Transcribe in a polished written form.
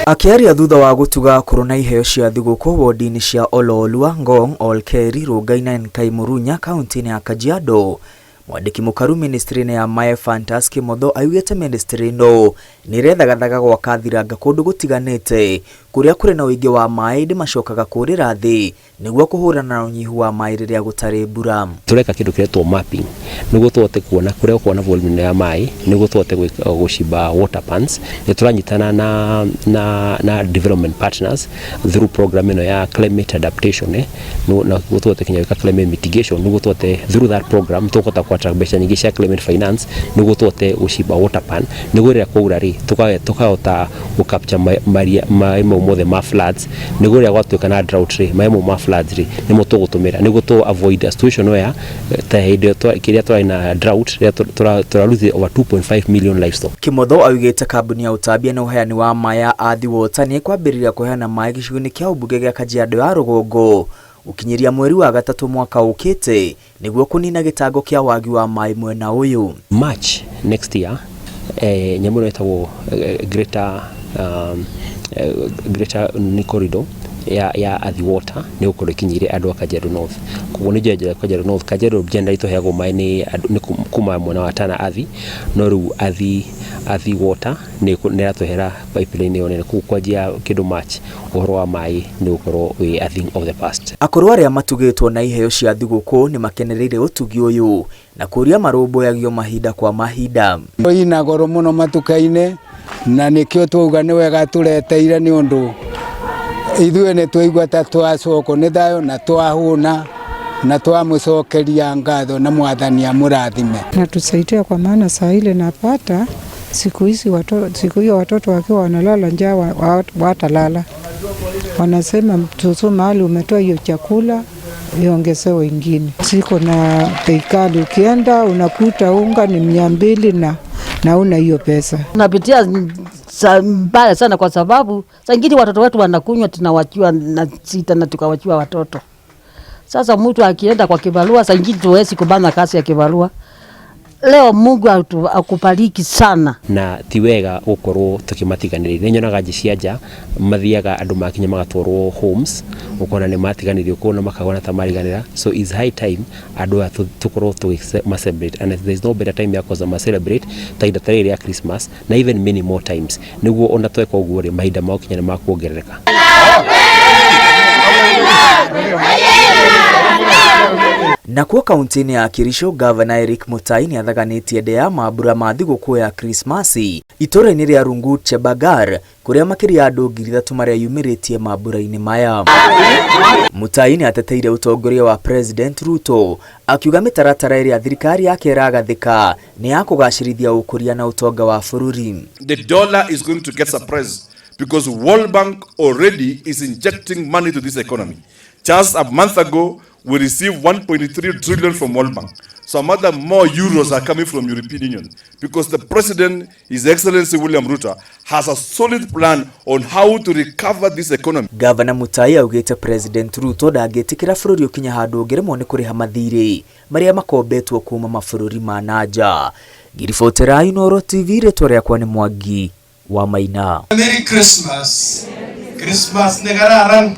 Akiaria thutha wa gutuga korona iheo cia thigũkũ wodi-inĩ cia Ololua, Ngong, Olkeri, Rongaina na Kaimurunya kaunti-inĩ ya Kajiado, mwandĩki mũkaru ministry-inĩ ya Mae Fantas Kimotho augĩte ministry no nĩrethagathaga gwaka thiranga kũndũ gũtiganĩte kũrĩa kũrĩ na ũingĩ wa maĩ ĩndĩ macokaga kũrĩra thĩ nĩguo kũhũrana na ũnyihu wa maĩ rĩrĩa gũtarĩ mbura. Tureka kĩndũ kĩretwo mapping nĩguo tũhote kuona kũrĩa ũkorwo na volume ya maĩ nĩguo tũhote gũcimba water pans. Nĩtũranyitana na development partners through program ĩno ya climate adaptation na tũhote kinya wĩka climate mitigation nĩguo tũhote through that program tũkota kwata mbeca nyingĩ cia climate finance nĩguo tũhote gũcimba water pan nĩguo rĩrĩa kwaura rĩ tũkahota gũcapture maĩ mothe ma floods nĩguo rĩrĩa gwatuĩka na drought rĩ maĩ ma floods rĩ nĩmo tũgũtũmĩra nĩguo to avoid a situation where ta hĩndĩ kĩrĩa tũrĩ na drought rĩrĩa tũraruthi over 2.5 million livestock. Kimotho augĩte kambuni ya ũtambia na ũheani wa maĩ ya Athi Water nĩ kwambĩrĩria kũheana maĩ gĩcigo-inĩ kĩa ũmbunge gĩa Kajiado ya rũgongo ukinyiria mweri wa gatatũ mwaka ũkĩte nĩguo kũnina gĩtango kĩa wagi wa maĩ mwena ũyũ. March next year nyamũ ĩno ĩtagwo greater corridor ya Athi Water nĩ gũkorwo ikinyire andũ a Kajiado North. Koguo nĩ njĩra Kajiado North, Kajiado generally tũheagwo maĩ nĩ kuma mwena wa Tana Athi, no rĩu Athi Water nĩ ĩratũhera pipeline ĩyo nene. Koguo kwanjia kĩndũ March ũhoro wa maĩ nĩ gũkorwo wĩ a thing of the past. Akũrũ arĩa matugĩtwo na iheo cia thigũkũ nĩ makenereire ũtugi ũyũ na kũria marũmbũyagio mahinda kwa mahinda. Ina goro mũno matuka-inĩ na nĩkĩo twauga nĩ wega tũreteire nĩ ũndũ ithuĩ nĩ twaigua ta twacokwo nĩ thayũ na twahũna na twamũcokeria ngatho na mwathani amũrathime. Na tusaidia kwa maana saa ile napata siku hiyo watoto wakiwa wanalala njaa watalala. Wanasema mtoto mahali umetoa hiyo chakula iongezewe ingine. Siko na peikali, ukienda unakuta unga ni 200 na una hiyo pesa. Tunapitia mbaya sana kwa sababu saa ingine watoto wetu wanakunywa tunawachiwa na sita na tukawachiwa watoto. Sasa mtu akienda kwa kibarua saa ingine tuwezi kubana kazi ya kibarua. Leo Mungu akubariki sana. Na ti wega gũkorwo tũkĩmatiganĩria. Nĩ nyonaga cianja mathiaga andũ makinya magatwarwo homes ukona nĩ matiganĩrio kuo na makagona ta mariganĩra. So it's high time andũ aya tũkorwo tũgĩ-celebrate, and there is no better time ya kwanza celebrate ta ihinda rĩrĩ ya Christmas na even many more times nĩguo ona tweka ũguo rĩ mahinda ma gũkinya nĩ makuongerereka. Na kuo kaunti-inĩ ya Kirisho, Governor Eric Mutai nĩ athaganĩtie ndĩ ya mambura ma thigũkũ ya Krismasi itũra-inĩ rĩa Rungu Chebagar kũrĩa makĩria andũ 3,000 marĩa yumĩrĩtie mambura-inĩ maya. Mutai nĩ ateteire ũtongoria wa President Ruto akiuga mĩtaratara ĩrĩa thirikari yake ĩragathĩka nĩ ya kũgacĩrithia ũkũria na ũtonga wa bũrũri. The dollar is going to get suppressed because World Bank already is injecting money to this economy. Just a month ago, we received 1.3 trillion from World Bank. Some other more euros are coming from European Union because the President, His Excellency William Ruto, has a solid plan on how to recover this economy. Governor Mutai augĩte President Ruto ndangĩtĩkĩra bũrũri ũkinya handũ ũngĩremwo nĩ kũrĩha mathirĩ marĩa makombetwo kuma mabũrũri ma nanja. Ngiribotera Inooro TV, rĩtwa rĩakwa nĩ Mwangi wa Maina. Merry Christmas. Christmas nĩ kararan.